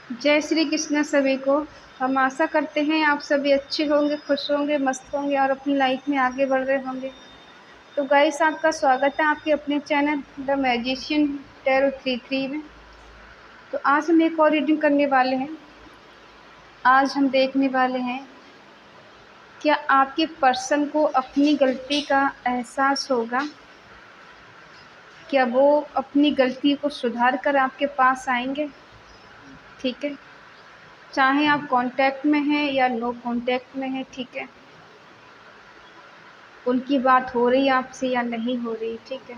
जय श्री कृष्ण सभी को। हम आशा करते हैं आप सभी अच्छे होंगे, खुश होंगे, मस्त होंगे और अपनी लाइफ में आगे बढ़ रहे होंगे। तो गाइस, आपका स्वागत है आपके अपने चैनल द मैजिशियन टैरो 33 में। तो आज हम एक और रीडिंग करने वाले हैं। आज हम देखने वाले हैं, क्या आपके पर्सन को अपनी गलती का एहसास होगा? क्या वो अपनी गलती को सुधार कर आपके पास आएंगे? ठीक है, चाहे आप कांटेक्ट में हैं या नो कांटेक्ट में हैं, ठीक है। उनकी बात हो रही है आपसे या नहीं हो रही, ठीक है।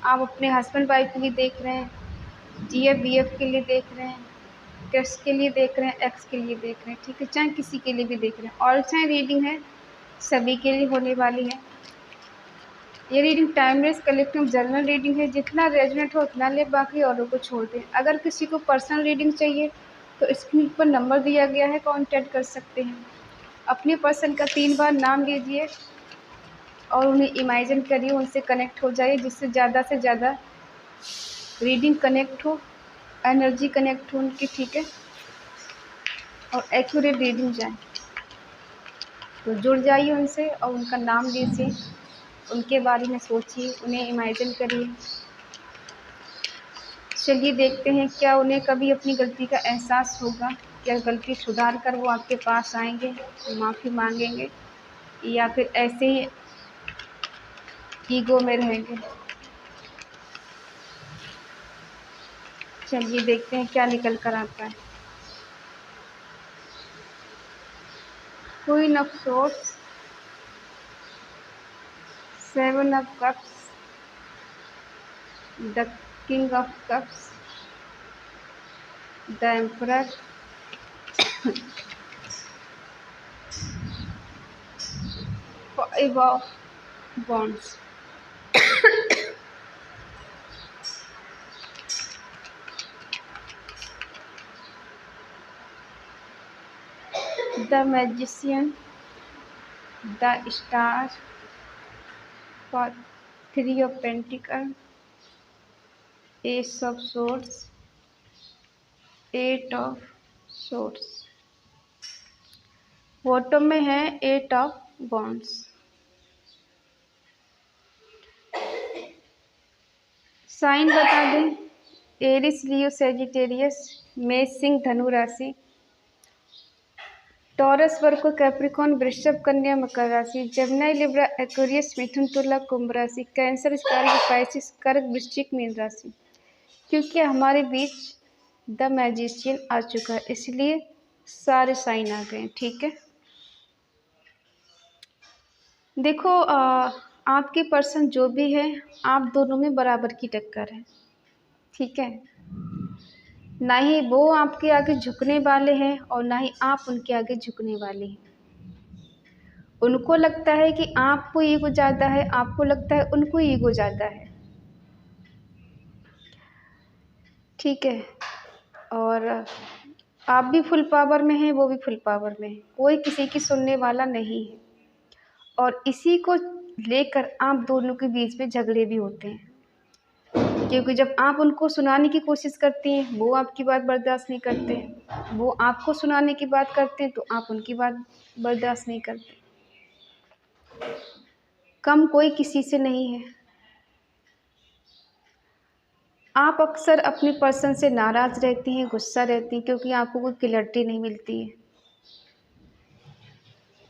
आप अपने हस्बैंड वाइफ के लिए देख रहे हैं, जीएफ बीएफ के लिए देख रहे हैं, क्रश के लिए देख रहे हैं, एक्स के लिए देख रहे हैं, ठीक है। चाहे किसी के लिए भी देख रहे हैं, ऑल टाइम रीडिंग है, सभी के लिए होने वाली है। ये reading timeless collective journal reading है। जितना रेजोनेट हो उतना ले, बाकी औरों को छोड़ दें। अगर किसी को पर्सनल रीडिंग चाहिए तो स्क्रीन पर नंबर दिया गया है, कॉन्टैक्ट कर सकते हैं। अपने पर्सन का 3 बार नाम लीजिए और उन्हें इमेजिन करिए, उनसे कनेक्ट हो जाइए, जिससे ज़्यादा से ज़्यादा रीडिंग कनेक्ट हो, एनर्जी कनेक्ट हो उनकी, ठीक है, और एक्यूरेट रीडिंग जाए। तो जुड़ जाइए उनसे और उनका नाम लीजिए, उनके बारे में सोचिए, उन्हें इमेजिन करिए। चलिए देखते हैं, क्या उन्हें कभी अपनी गलती का एहसास होगा? क्या गलती सुधार कर वो आपके पास आएंगे, माफ़ी मांगेंगे, या फिर ऐसे ही ईगो में रहेंगे? चलिए देखते हैं क्या निकल कर आता है। Queen of swords, 7 of cups, the king of cups, the emperor, 5 of wands, the magician, the star, for 3 of pentacles, ace of swords, 8 of swords। Bottom में है 8 ऑफ wands। साइन बता दें, एरिस, लियो, सेजिटेरियस, मेष, सिंह, धनु राशि, taurus, वर्गो, Capricorn, वृषभ, कन्या, मकर राशि, जमनाई, लिब्रा, एक्वेरियस, मिथुन, तुला, कुंभ राशि, कैंसर, स्कॉर्पियो, पाइसिस, कर्क, वृश्चिक, मीन राशि। क्योंकि हमारे बीच द मैजिशियन आ चुका है, इसलिए सारे साइन आ गए, ठीक है। देखो, आपके पर्सन जो भी है, आप दोनों में बराबर की टक्कर है, ठीक है। ना ही वो आपके आगे झुकने वाले हैं और ना ही आप उनके आगे झुकने वाले हैं। उनको लगता है कि आपको ईगो ज़्यादा है, आपको लगता है उनको ईगो ज़्यादा है, ठीक है। और आप भी फुल पावर में हैं, वो भी फुल पावर में है, कोई किसी की सुनने वाला नहीं है। और इसी को लेकर आप दोनों के बीच में झगड़े भी होते हैं, क्योंकि जब आप उनको सुनाने की कोशिश करती हैं, वो आपकी बात बर्दाश्त नहीं करते हैं। वो आपको सुनाने की बात करते हैं तो आप उनकी बात बर्दाश्त नहीं करते। कम कोई किसी से नहीं है। आप अक्सर अपने पर्सन से नाराज़ रहती हैं, गुस्सा रहती हैं, क्योंकि आपको कोई क्लैरिटी नहीं मिलती है।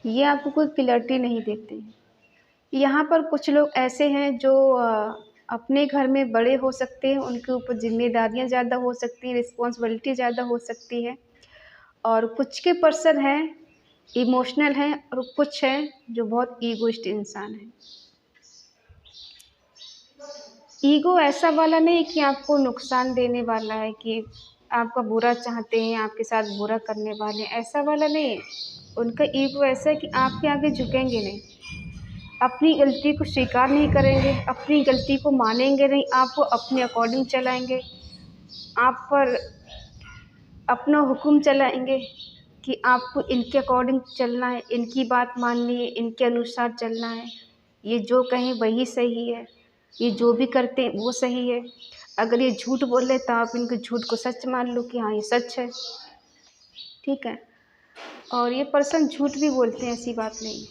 ये आपको कोई क्लैरिटी नहीं देते हैं। यहाँ पर कुछ लोग ऐसे हैं जो अपने घर में बड़े हो सकते हैं, उनके ऊपर जिम्मेदारियाँ ज़्यादा हो सकती हैं, रिस्पॉन्सिबिलिटी ज़्यादा हो सकती है। और कुछ के पर्सन हैं इमोशनल हैं, और कुछ हैं जो बहुत ईगोइस्ट इंसान हैं। ईगो ऐसा वाला नहीं कि आपको नुकसान देने वाला है, कि आपका बुरा चाहते हैं, आपके साथ बुरा करने वाले हैं, ऐसा वाला नहीं है। उनका ईगो ऐसा है कि आपके आगे झुकेंगे नहीं, अपनी गलती को स्वीकार नहीं करेंगे, अपनी गलती को मानेंगे नहीं, आपको अपने अकॉर्डिंग चलाएंगे, आप पर अपना हुक्म चलाएंगे कि आपको इनके अकॉर्डिंग चलना है, इनकी बात माननी है, इनके अनुसार चलना है, ये जो कहें वही सही है, ये जो भी करते हैं वो सही है। अगर ये झूठ बोल रहे तो आप इनके झूठ को सच मान लो कि हाँ ये सच है, ठीक है। और ये पर्सन झूठ भी बोलते हैं, ऐसी बात नहीं।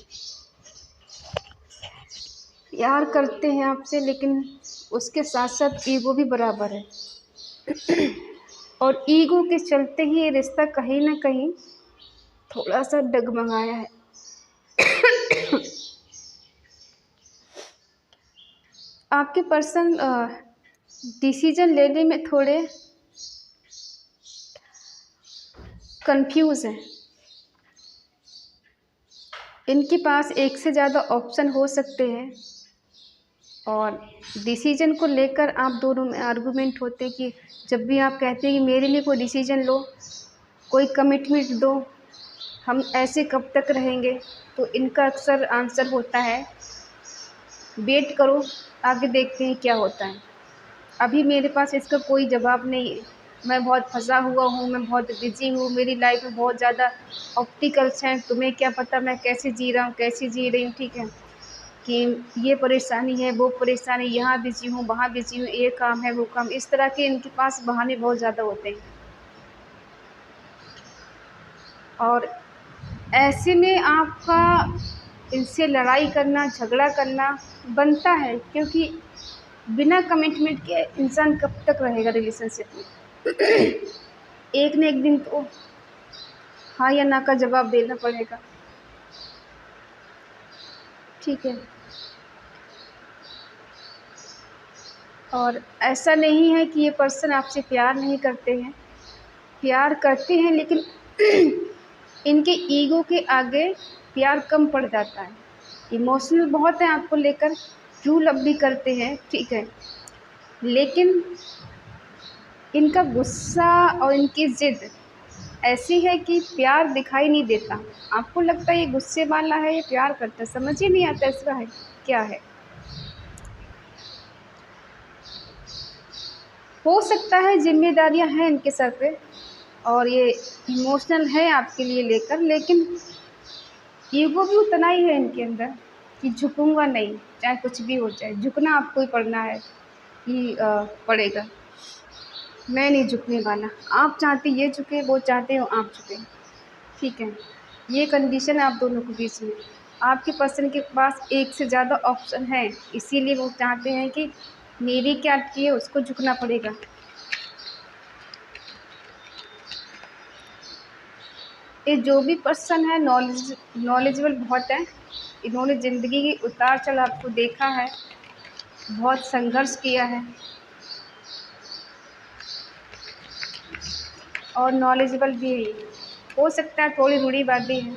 प्यार करते हैं आपसे, लेकिन उसके साथ साथ ईगो भी बराबर है। और ईगो के चलते ही ये रिश्ता कहीं ना कहीं थोड़ा सा डगमगाया है। आपके पर्सन डिसीजन लेने में थोड़े कंफ्यूज हैं। इनके पास एक से ज़्यादा ऑप्शन हो सकते हैं और डिसीजन को लेकर आप दोनों में आर्गुमेंट होते कि जब भी आप कहते हैं कि मेरे लिए कोई डिसीजन लो, कोई कमिटमेंट दो, हम ऐसे कब तक रहेंगे, तो इनका अक्सर आंसर होता है वेट करो, आगे देखते हैं क्या होता है। अभी मेरे पास इसका कोई जवाब नहीं है, मैं बहुत फंसा हुआ हूँ, मैं बहुत बिजी हूँ, मेरी लाइफ में बहुत ज़्यादा ऑब्स्टिकल्स हैं, तुम्हें क्या पता मैं कैसे जी रहा हूँ, कैसे जी रही हूँ, ठीक है। कि ये परेशानी है, वो परेशानी, यहाँ बिजी हूँ, वहाँ बिजी हूँ, ये काम है, वो काम, इस तरह के इनके पास बहाने बहुत ज़्यादा होते हैं। और ऐसे में आपका इनसे लड़ाई करना, झगड़ा करना बनता है, क्योंकि बिना कमिटमेंट के इंसान कब तक रहेगा रिलेशनशिप में। एक न एक दिन तो हाँ या ना का जवाब देना पड़ेगा, ठीक है। और ऐसा नहीं है कि ये पर्सन आपसे प्यार नहीं करते हैं, प्यार करते हैं, लेकिन इनके ईगो के आगे प्यार कम पड़ जाता है। इमोशनल बहुत है आपको लेकर, ट्रू लव भी करते हैं, ठीक है, लेकिन इनका गुस्सा और इनकी ज़िद ऐसी है कि प्यार दिखाई नहीं देता। आपको लगता है ये गुस्से वाला है, ये प्यार करता है, समझ ही नहीं आता इसका है क्या है। हो सकता है जिम्मेदारियां हैं इनके सर पे और ये इमोशनल है आपके लिए लेकर, लेकिन ईगो भी उतना ही है इनके अंदर कि झुकूंगा नहीं, चाहे कुछ भी हो जाए, झुकना आपको ही पड़ना है कि पड़ेगा, मैं नहीं झुकने वाला। आप चाहते ये झुके, वो चाहते हो आप झुके, ठीक है। ये कंडीशन है आप दोनों के बीच में। आपके पर्सन के पास एक से ज़्यादा ऑप्शन है, इसीलिए वो चाहते हैं कि मेरी क्या अटकी है, उसको झुकना पड़ेगा। ये जो भी पर्सन है नॉलेजेबल बहुत है, इन्होंने ज़िंदगी की उतार चढ़ाव को देखा है, बहुत संघर्ष किया है और नॉलेजेबल भी है। हो सकता है थोड़ी रूढ़िवादी है,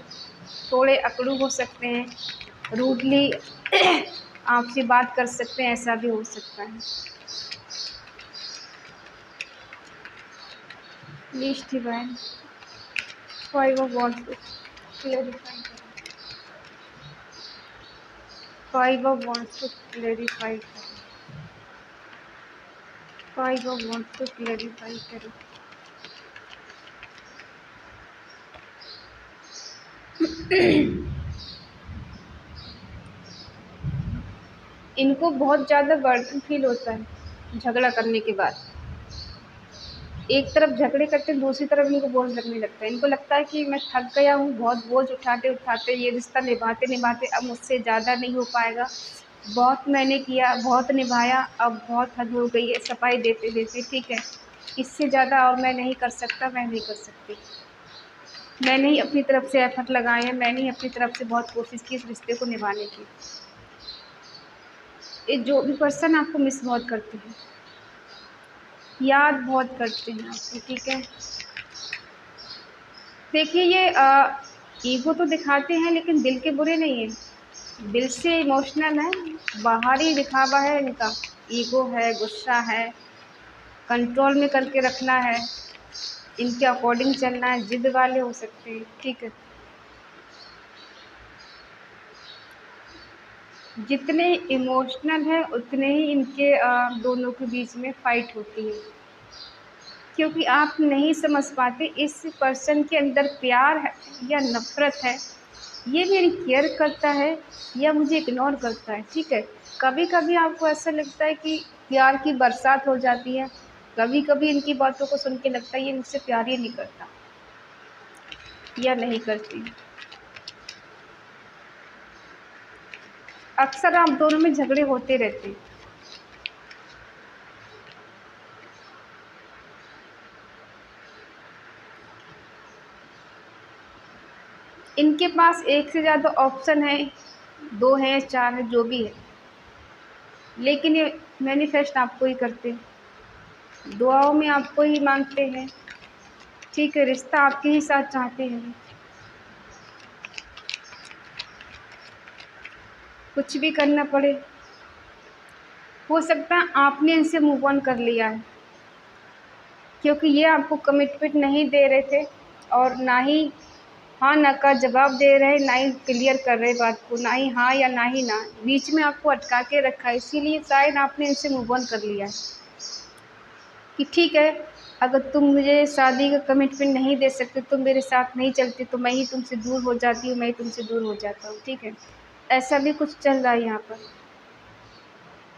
थोड़े अकड़ू हो सकते हैं, रूडली आपसे बात कर सकते हैं, ऐसा भी हो सकता है। लीस्ट डिवाइन 5 ऑफ वॉन्ड्स को क्लैरिफाई करें, 5 ऑफ वॉन्ड्स को क्लैरिफाई करें, 5 ऑफ वॉन्ड्स को क्लैरिफाई करें। इनको बहुत ज़्यादा बर्डन फील होता है झगड़ा करने के बाद। एक तरफ झगड़े करते हैं, दूसरी तरफ इनको बोझ लगने लगता है। इनको लगता है कि मैं थक गया हूँ, बहुत बोझ उठाते उठाते, ये रिश्ता निभाते निभाते अब मुझसे ज़्यादा नहीं हो पाएगा, बहुत मैंने किया, बहुत निभाया, अब बहुत हद हो गई है सफाई देते देते, ठीक है, इससे ज़्यादा और मैं नहीं कर सकता, मैं नहीं कर सकती। मैंने ही अपनी तरफ से एफर्ट लगाए हैं, मैंने ही अपनी तरफ से बहुत कोशिश की इस रिश्ते को निभाने की। ये जो भी पर्सन आपको मिस बहुत करते हैं, याद बहुत करते हैं आपको, ठीक है। देखिए ये ईगो तो दिखाते हैं, लेकिन दिल के बुरे नहीं हैं, दिल से इमोशनल है, बाहरी दिखावा है इनका, ईगो है, गुस्सा है, कंट्रोल में करके रखना है, इनके अकॉर्डिंग चलना है, जिद वाले हो सकते हैं, ठीक है। जितने इमोशनल हैं उतने ही इनके दोनों के बीच में फाइट होती है, क्योंकि आप नहीं समझ पाते इस पर्सन के अंदर प्यार है या नफ़रत है, ये मेरी केयर करता है या मुझे इग्नोर करता है, ठीक है। कभी कभी आपको ऐसा लगता है कि प्यार की बरसात हो जाती है। कभी कभी इनकी बातों को सुन के लगता है ये मुझसे प्यार ही नहीं करता या नहीं करती। अक्सर आप दोनों में झगड़े होते रहते हैं। इनके पास एक से ज़्यादा ऑप्शन है, 2 हैं, 4 हैं, जो भी है, लेकिन ये मैनिफेस्ट आपको ही करते हैं, दुआओं में आपको ही मांगते हैं, ठीक है, रिश्ता आपके ही साथ चाहते हैं। कुछ भी करना पड़े, हो सकता है आपने इनसे मूव ऑन कर लिया है, क्योंकि ये आपको कमिटमेंट नहीं दे रहे थे और ना ही हाँ ना का जवाब दे रहे, ना ही क्लियर कर रहे बात को, ना ही हाँ या ना ही ना, बीच में आपको अटका के रखा है। इसीलिए शायद आपने इनसे मूव ऑन कर लिया है कि ठीक है, अगर तुम मुझे शादी का कमिटमेंट नहीं दे सकते, तुम मेरे साथ नहीं चलते, तो मैं ही तुमसे दूर हो जाती हूँ, मैं ही तुमसे दूर हो जाता हूँ, ठीक है। ऐसा भी कुछ चल रहा है यहाँ पर,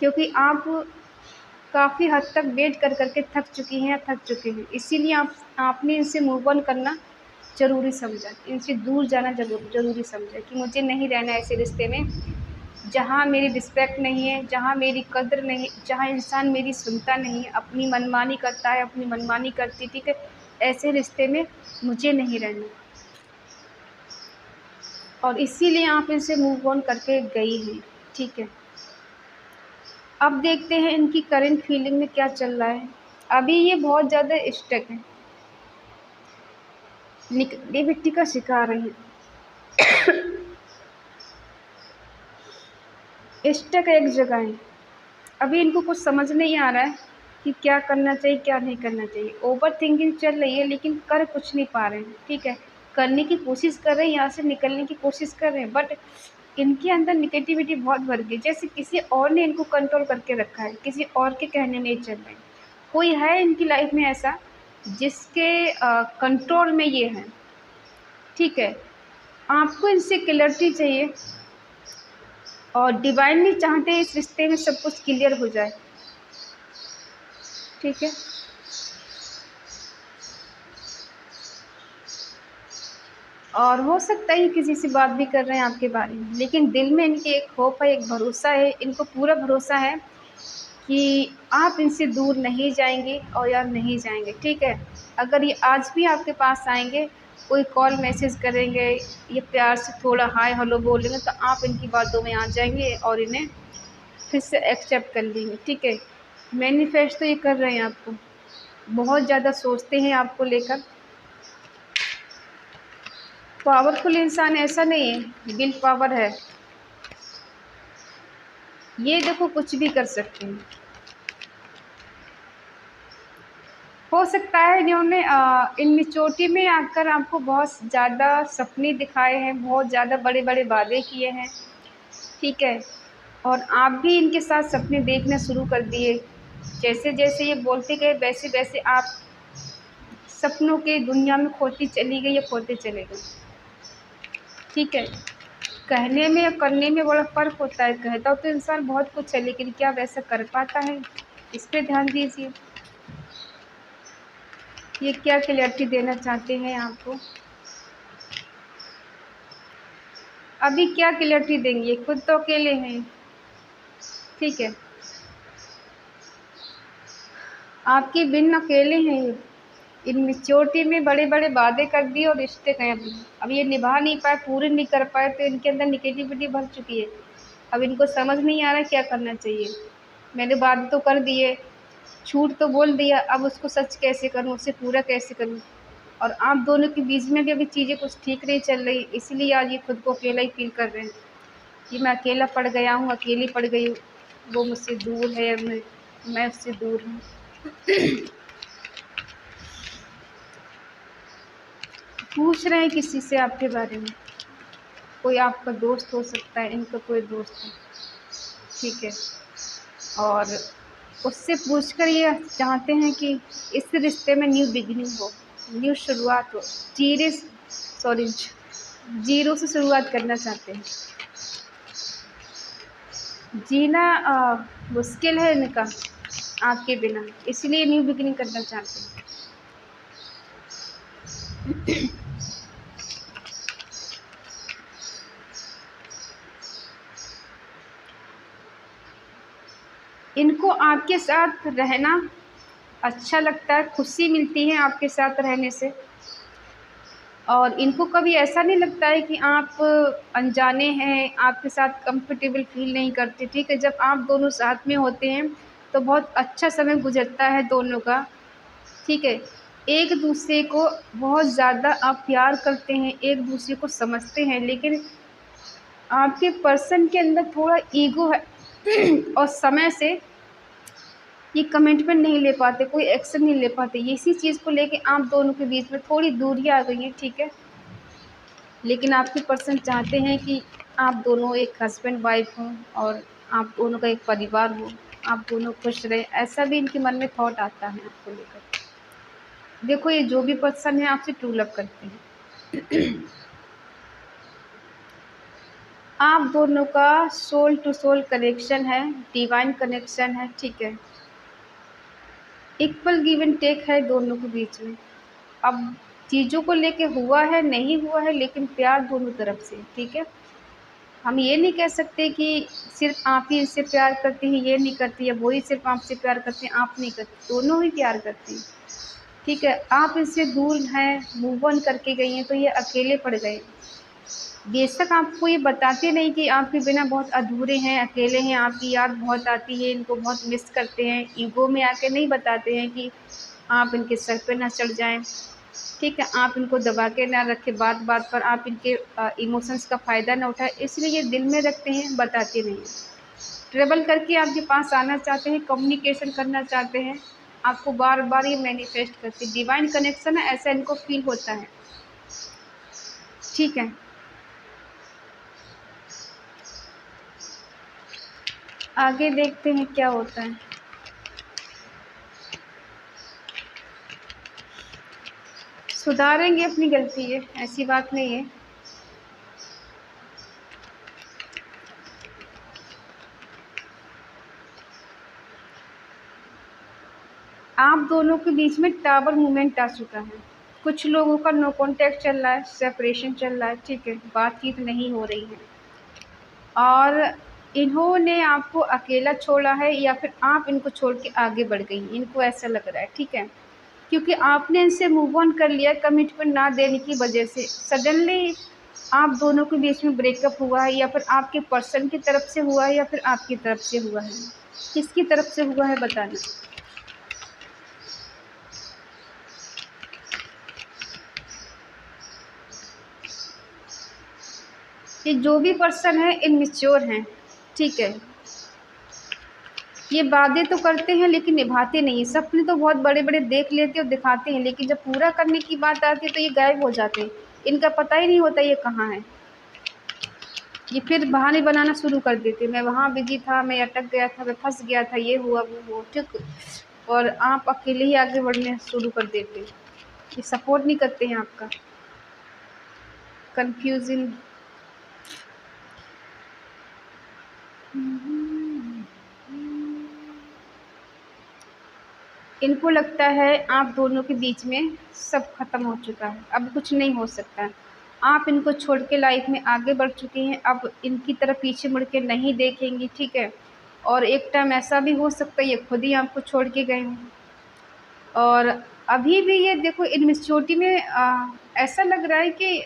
क्योंकि आप काफ़ी हद तक वेट कर कर के थक चुकी हैं या थक चुके हैं। इसीलिए आपने इनसे मूव ऑन करना ज़रूरी समझा, इनसे दूर जाना ज़रूरी समझा कि मुझे नहीं रहना ऐसे रिश्ते में जहाँ मेरी रिस्पेक्ट नहीं है, जहाँ मेरी कद्र नहीं, जहाँ इंसान मेरी सुनता नहीं है, अपनी मनमानी करता है, अपनी मनमानी करती, ठीक है। ऐसे रिश्ते में मुझे नहीं रहना और इसीलिए आप इनसे मूव ऑन करके गई हैं, ठीक है। अब देखते हैं इनकी करंट फीलिंग में क्या चल रहा है। अभी ये बहुत ज़्यादा स्टक है, नेगेटिविटी का शिकार है, स्टक एक जगह है। अभी इनको कुछ समझ नहीं आ रहा है कि क्या करना चाहिए क्या नहीं करना चाहिए। ओवर थिंकिंग चल रही है लेकिन कर कुछ नहीं पा रहे हैं, ठीक है। करने की कोशिश कर रहे हैं, यहाँ से निकलने की कोशिश कर रहे हैं, बट इनके अंदर निगेटिविटी बहुत बढ़ गई, जैसे किसी और ने इनको कंट्रोल करके रखा है, किसी और के कहने में चल रहे हैं। कोई है इनकी लाइफ में ऐसा जिसके कंट्रोल में ये है, ठीक है। आपको इनसे क्लैरिटी चाहिए और डिवाइनली चाहते हैं इस रिश्ते में सब कुछ क्लियर हो जाए, ठीक है। और हो सकता है किसी से बात भी कर रहे हैं आपके बारे में, लेकिन दिल में इनके एक होप है, एक भरोसा है, इनको पूरा भरोसा है कि आप इनसे दूर नहीं जाएंगे और यार नहीं जाएंगे, ठीक है। अगर ये आज भी आपके पास आएंगे, कोई कॉल मैसेज करेंगे, ये प्यार से थोड़ा हाय हेलो बोलेंगे, तो आप इनकी बातों में आ जाएंगे और इन्हें फिर से एक्सेप्ट कर लेंगे, ठीक है। मैनिफेस्ट तो ये कर रहे हैं आपको, बहुत ज़्यादा सोचते हैं आपको लेकर। पावरफुल इंसान ऐसा नहीं है, विल पावर है, ये देखो कुछ भी कर सकते हैं। हो सकता है इन्होंने इन चोटी में आकर आपको बहुत ज़्यादा सपने दिखाए हैं, बहुत ज़्यादा बड़े बड़े वादे किए हैं, ठीक है। और आप भी इनके साथ सपने देखना शुरू कर दिए, जैसे जैसे ये बोलते गए वैसे वैसे आप सपनों के दुनिया में खोती चली गई या खोते चले गए, ठीक है। कहने में और करने में बड़ा फ़र्क होता है। कहता तो इंसान बहुत कुछ है, लेकिन क्या वैसा कर पाता है, इस पे ध्यान दीजिए। ये क्या क्लैरिटी देना चाहते हैं आपको, अभी क्या क्लैरिटी देंगे, खुद तो अकेले हैं, ठीक है। आपके बिन अकेले हैं ये, इन मेच्योरिटी में बड़े बड़े वादे कर दिए और रिश्ते गए अब ये निभा नहीं पाए, पूरे नहीं कर पाए, तो इनके अंदर निगेटिविटी भर चुकी है। अब इनको समझ नहीं आ रहा क्या करना चाहिए। मैंने वादे तो कर दिए, झूठ तो बोल दिया, अब उसको सच कैसे करूँ, उसे पूरा कैसे करूँ। और आप दोनों के बीच में भी अभी चीज़ें कुछ ठीक नहीं चल रही, इसलिए आज ये खुद को अकेला ही फील कर रहे हैं कि मैं अकेला पड़ गया हूँ, अकेली पड़ गई हूँ, वो मुझसे दूर है, मैं उससे दूर हूँ। पूछ रहे हैं किसी से आपके बारे में, कोई आपका दोस्त हो सकता है, इनका कोई दोस्त है, ठीक है। और उससे पूछकर ये चाहते हैं कि इस रिश्ते में न्यू बिगिनिंग हो, न्यू शुरुआत हो, जीरे सॉरी जीरो से शुरुआत करना चाहते हैं। जीना मुश्किल है इनका, आपके बिना, इसलिए न्यू बिगिनिंग करना चाहते हैं। इनको आपके साथ रहना अच्छा लगता है, खुशी मिलती है आपके साथ रहने से। और इनको कभी ऐसा नहीं लगता है कि आप अनजाने हैं, आपके साथ कंफर्टेबल फ़ील नहीं करते, ठीक है? जब आप दोनों साथ में होते हैं, तो बहुत अच्छा समय गुज़रता है दोनों का, ठीक है? एक-दूसरे को बहुत ज़्यादा आप प्यार करते हैं, एक-दूसरे को समझते हैं, लेकिन आपके पर्सन के अंदर थोड़ा ईगो है और समय से ये कमिटमेंट नहीं ले पाते, कोई एक्शन नहीं ले पाते। इसी चीज़ को लेके आप दोनों के बीच में थोड़ी दूरियाँ आ गई हैं, ठीक है? लेकिन आपके पर्सन चाहते हैं कि आप दोनों एक हस्बैंड वाइफ हों और आप दोनों का एक परिवार हो, आप दोनों खुश रहें, ऐसा भी इनके मन में थॉट आता है आपको लेकर। देखो, ये जो भी पर्सन है आपसे ट्रू लव करते हैं। आप दोनों का सोल टू सोल कनेक्शन है, डिवाइन कनेक्शन है, ठीक है? इक्वल गिव एंड टेक है दोनों के बीच में। अब चीज़ों को लेके हुआ है, नहीं हुआ है, लेकिन प्यार दोनों तरफ से, ठीक है? हम ये नहीं कह सकते कि सिर्फ़ आप ही इससे प्यार करती हैं, ये नहीं करती, या वो ही सिर्फ़ आपसे प्यार करते हैं, आप नहीं करती, दोनों ही प्यार करती हैं, ठीक है? आप इससे दूर हैं, मूव ऑन करके गई हैं, तो ये अकेले पड़ गए। बेशक आपको ये बताते नहीं कि आपके बिना बहुत अधूरे हैं, अकेले हैं, आपकी याद बहुत आती है, इनको बहुत मिस करते हैं, ईगो में आके नहीं बताते हैं कि आप इनके सर पे ना चढ़ जाएँ, ठीक है? आप इनको दबा के ना रखें, बात-बात पर आप इनके इमोशंस का फ़ायदा ना उठाएँ, इसलिए ये दिल में रखते हैं, बताते नहीं हैं। ट्रैवल करके आपके पास आना चाहते हैं, कम्युनिकेशन करना चाहते हैं, आपको बार-बार ये मैनिफेस्ट करते हैं। डिवाइन कनेक्शन है, ऐसा इनको फ़ील होता है, ठीक है? आगे देखते हैं क्या होता है। सुधारेंगे अपनी गलती है, ऐसी बात नहीं है। आप दोनों के बीच में टावर मूवमेंट आ चुका है। कुछ लोगों का नो कॉन्टैक्ट चल रहा है, सेपरेशन चल रहा है, ठीक है? बातचीत नहीं हो रही है और इन्होंने आपको अकेला छोड़ा है या फिर आप इनको छोड़ के आगे बढ़ गई, इनको ऐसा लग रहा है, ठीक है? क्योंकि आपने इनसे मूव ऑन कर लिया कमिटमेंट ना देने की वजह से। सडनली आप दोनों के बीच में ब्रेकअप हुआ है, या फिर आपके पर्सन की तरफ से हुआ है या फिर आपकी तरफ से हुआ है। किसकी तरफ से हुआ है बताना। ये जो भी पर्सन है इनमेच्योर हैं, ठीक है? ये वादे तो करते हैं लेकिन निभाते नहीं हैं। सपने तो बहुत बड़े-बड़े देख लेते और दिखाते हैं, लेकिन जब पूरा करने की बात आती है तो ये गायब हो जाते हैं। इनका पता ही नहीं होता ये कहाँ हैं। ये फिर बहाने बनाना शुरू कर देते, मैं वहाँ बिज़ी था, मैं अटक गया था, मैं फँस गया था, ये हुआ, वो हुआ, ठीक? और आप अकेले ही आगे बढ़ने शुरू कर देते। ये सपोर्ट नहीं करते हैं आपका। कन्फ्यूज़न। इनको लगता है आप दोनों के बीच में सब ख़त्म हो चुका है, अब कुछ नहीं हो सकता है। आप इनको छोड़ के लाइफ़ में आगे बढ़ चुकी हैं, अब इनकी तरफ पीछे मुड़ के नहीं देखेंगी, ठीक है? और एक टाइम ऐसा भी हो सकता है ये खुद ही आपको छोड़ के गए हों। और अभी भी ये देखो इनमेच्योरिटी में ऐसा लग रहा है कि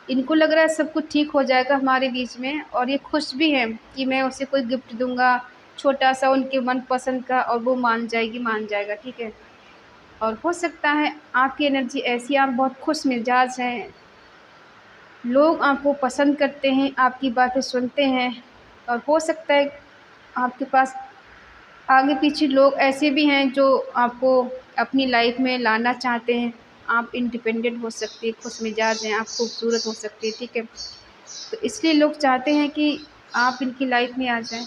इनको लग रहा है सब कुछ ठीक हो जाएगा हमारे बीच में, और ये खुश भी हैं कि मैं उसे कोई गिफ्ट दूँगा, छोटा-सा उनके मनपसंद का, और वो मान जाएगी, मान जाएगा, ठीक है? और हो सकता है आपकी एनर्जी ऐसी, आप बहुत खुश मिजाज हैं, लोग आपको पसंद करते हैं, आपकी बातें सुनते हैं, और हो सकता है आपके पास आगे-पीछे लोग ऐसे भी हैं जो आपको अपनी लाइफ़ में लाना चाहते हैं। आप इंडिपेंडेंट हो सकती हैं, खुशमिजाज हैं, आप खूबसूरत हो सकती हैं, ठीक है? तो इसलिए लोग चाहते हैं कि आप इनकी लाइफ़ में आ जाएँ,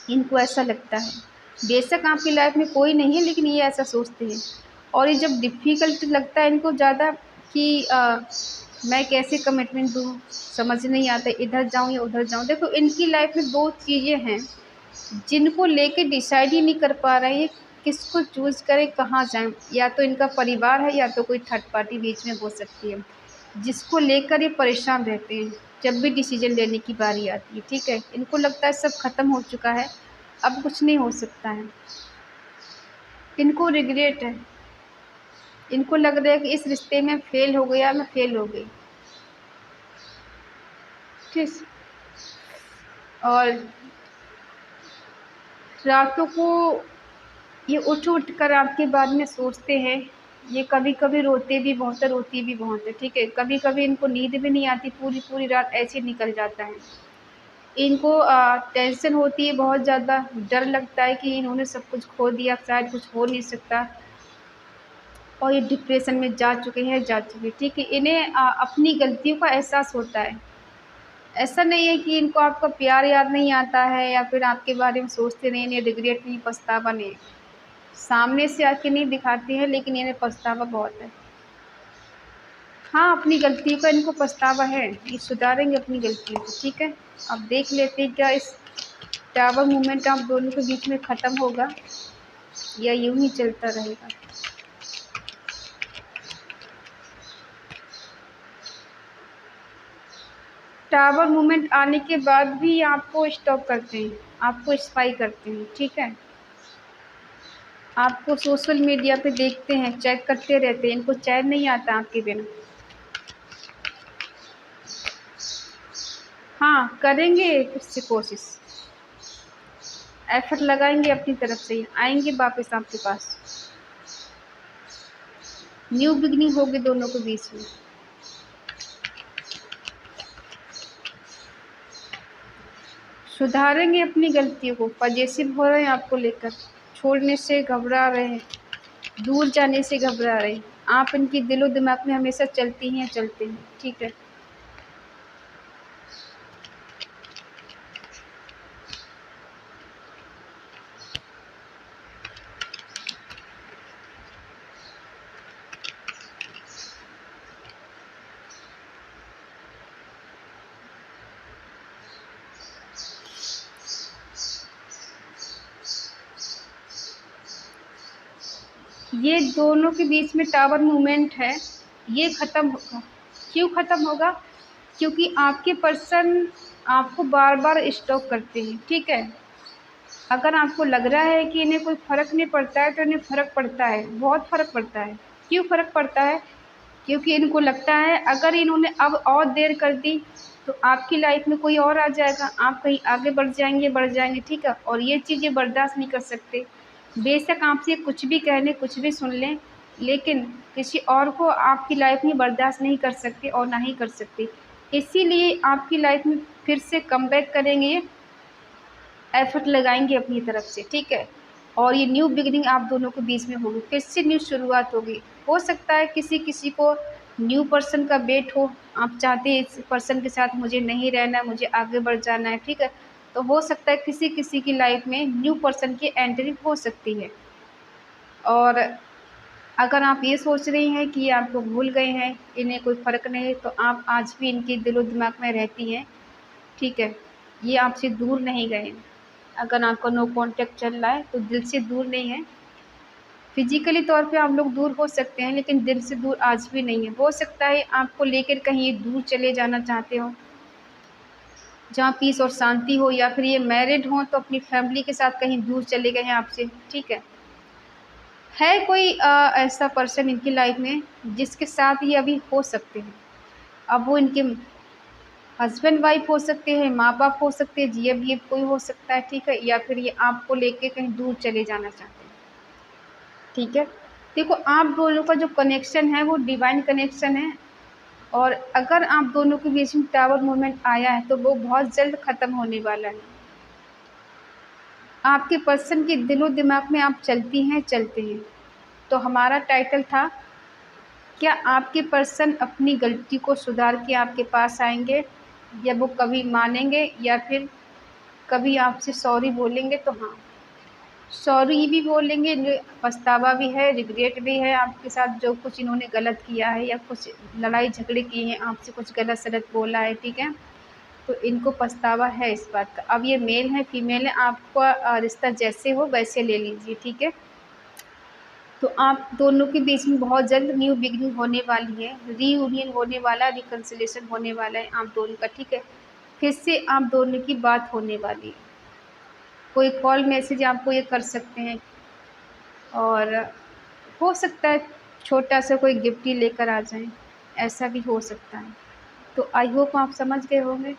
इनको ऐसा लगता है। बेशक आपकी लाइफ़ में कोई नहीं है, लेकिन ये ऐसा सोचते हैं। और ये जब डिफ़िकल्ट लगता है इनको ज़्यादा कि मैं कैसे कमिटमेंट दूँ, समझ नहीं आता, इधर जाऊँ या उधर जाऊँ। देखो, इनकी लाइफ़ में 2 चीज़ें हैं, जिनको लेके डिसाइड ही नहीं कर पा रहे हैं किसको चूज़ करें, कहाँ जाएँ। या तो इनका परिवार है या तो कोई थर्ड पार्टी बीच में हो सकती है, जिसको लेकर ये परेशान रहते हैं जब भी डिसीज़न लेने की बारी आती है, ठीक है। इनको लगता है सब ख़त्म हो चुका है, अब कुछ नहीं हो सकता है। इनको रिग्रेट है, इनको लग रहा है कि इस रिश्ते में फ़ेल हो गया, मैं फ़ेल हो गई, ठीक। और रातों को ये उठ कर आपके बारे में सोचते हैं। ये कभी-कभी रोते भी बहुत है, रोती भी बहुत है, ठीक है। कभी-कभी इनको नींद भी नहीं आती, पूरी-पूरी रात ऐसे ही निकल जाता है। इनको टेंशन होती है बहुत ज़्यादा, डर लगता है कि इन्होंने सब कुछ खो दिया, शायद कुछ हो नहीं सकता, और ये डिप्रेशन में जा चुके हैं, ठीक है। इन्हें अपनी गलतियों का एहसास होता है। ऐसा नहीं है कि इनको आपका प्यार याद नहीं आता है या फिर आपके बारे में सोचते नहीं, इन्हें रिग्रेट नहीं, पछतावा नहीं। सामने से आके नहीं दिखाती हैं, लेकिन इन्हें पछतावा बहुत है। हाँ, अपनी गलतियों का इनको पछतावा है, ये सुधारेंगे अपनी गलतियों को, ठीक है। अब देख लेते हैं क्या इस टावर मूवमेंट आप दोनों के बीच में ख़त्म होगा या यूं ही चलता रहेगा। टावर मूवमेंट आने के बाद भी आपको स्टॉप करते हैं, आपको स्पाई करते हैं, ठीक है। आपको सोशल मीडिया पे देखते हैं, चेक करते रहते हैं, इनको चैन नहीं आता आपके बिना। हाँ, करेंगे फिर से कोशिश, एफर्ट लगाएंगे अपनी तरफ से, आएंगे वापस आपके पास। न्यू बिगनिंग होगी दोनों के बीच में। सुधारेंगे अपनी गलतियों को, पॉजिटिव हो रहे हैं आपको लेकर, छोड़ने से घबरा रहे हैं, दूर जाने से घबरा रहे हैं। आप इनकी दिलो दिमाग में हमेशा चलती हैं, चलते हैं, ठीक है। ये दोनों के बीच में टावर मूवमेंट है, ये ख़त्म होगा। क्यों ख़त्म होगा? क्योंकि आपके पर्सन आपको बार बार स्टॉक करते हैं, ठीक है। अगर आपको लग रहा है कि इन्हें कोई फ़र्क नहीं पड़ता है तो इन्हें फ़र्क पड़ता है, बहुत फ़र्क पड़ता है। क्यों फ़र्क पड़ता है? क्योंकि इनको लगता है अगर इन्होंने अब और देर कर दी तो आपकी लाइफ में कोई और आ जाएगा, आप कहीं आगे बढ़ जाएंगे, ठीक है। और ये चीज़ें बर्दाश्त नहीं कर सकते। बेशक आपसे कुछ भी कह लें, कुछ भी सुन लें, लेकिन किसी और को आपकी लाइफ में बर्दाश्त नहीं कर सकते और ना ही कर सकते। इसीलिए आपकी लाइफ में फिर से कमबैक करेंगे, एफर्ट लगाएंगे अपनी तरफ से, ठीक है। और ये न्यू बिगिनिंग आप दोनों के बीच में होगी, फिर से न्यू शुरुआत होगी। हो सकता है किसी किसी को न्यू पर्सन का वेट हो, आप चाहते हैं इस पर्सन के साथ मुझे नहीं रहना है, मुझे आगे बढ़ जाना है, ठीक है। तो हो सकता है किसी किसी की लाइफ में न्यू पर्सन की एंट्री हो सकती है। और अगर आप ये सोच रही हैं कि ये आपको भूल गए हैं, इन्हें कोई फ़र्क नहीं है, तो आप आज भी इनके दिलो दिमाग में रहती हैं, ठीक है। ये आपसे दूर नहीं गए हैं। अगर आपका नो कॉन्टैक्ट चल रहा है तो दिल से दूर नहीं है। फिजिकली तौर पे आप लोग दूर हो सकते हैं, लेकिन दिल से दूर आज भी नहीं है। हो सकता है आपको लेकर कहीं दूर चले जाना चाहते हो, जहाँ पीस और शांति हो, या फिर ये मैरिड हों तो अपनी फैमिली के साथ कहीं दूर चले गए हैं आपसे, ठीक है कोई ऐसा पर्सन इनकी लाइफ में जिसके साथ ये अभी हो सकते हैं। अब वो इनके हस्बैंड वाइफ हो सकते हैं, माँ-बाप हो सकते हैं, जीएफ-वीएफ कोई हो सकता है, ठीक है। या फिर ये आपको लेके कहीं दूर चले जाना चाहते हैं, ठीक है। देखो, आप दोनों का जो कनेक्शन है वो डिवाइन कनेक्शन है, और अगर आप दोनों के बीच में टावर मूवमेंट आया है तो वो बहुत जल्द ख़त्म होने वाला है। आपके पर्सन के दिलो दिमाग में आप चलती हैं, चलते हैं। तो हमारा टाइटल था, क्या आपके पर्सन अपनी गलती को सुधार के आपके पास आएँगे, या वो कभी मानेंगे या फिर कभी आपसे सॉरी बोलेंगे? तो हाँ, सॉरी भी बोलेंगे, पछतावा भी है, रिग्रेट भी है आपके साथ जो कुछ इन्होंने गलत किया है, या कुछ लड़ाई झगड़े किए हैं आपसे, कुछ गलत सलत बोला है, ठीक है। तो इनको पछतावा है इस बात का। अब ये मेल है फीमेल है, आपका रिश्ता जैसे हो वैसे ले लीजिए, ठीक है। तो आप दोनों के बीच में बहुत जल्द न्यू बिगिनिंग होने वाली है, रीयूनियन होने वाला, रिकन्सिलिएशन होने वाला है आप दोनों का, ठीक है। फिर से आप दोनों की बात होने वाली है। कोई कॉल मैसेज आपको ये कर सकते हैं, और हो सकता है छोटा सा कोई गिफ्ट ही लेकर आ जाएं, ऐसा भी हो सकता है। तो आई होप आप समझ गए होंगे।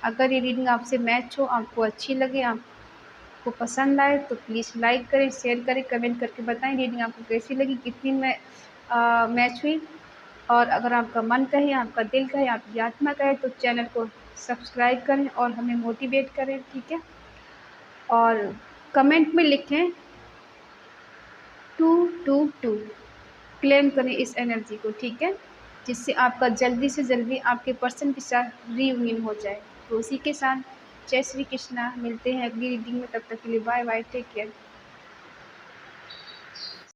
अगर ये रीडिंग आपसे मैच हो, आपको अच्छी लगे, आपको पसंद आए, तो प्लीज़ लाइक करें, शेयर करें, कमेंट करके बताएं रीडिंग आपको कैसी लगी, कितनी मैच हुई। और अगर आपका मन कहे, आपका दिल कहे, आपकी आत्मा कहे, तो चैनल को सब्सक्राइब करें और हमें मोटिवेट करें, ठीक है। और कमेंट में लिखें 222, क्लेम करें इस एनर्जी को, ठीक है, जिससे आपका जल्दी से जल्दी आपके पर्सन के साथ रीयूनियन हो जाए। तो उसी के साथ जय श्री कृष्णा, मिलते हैं अगली रीडिंग में, तब तक के लिए बाय बाय, टेक केयर।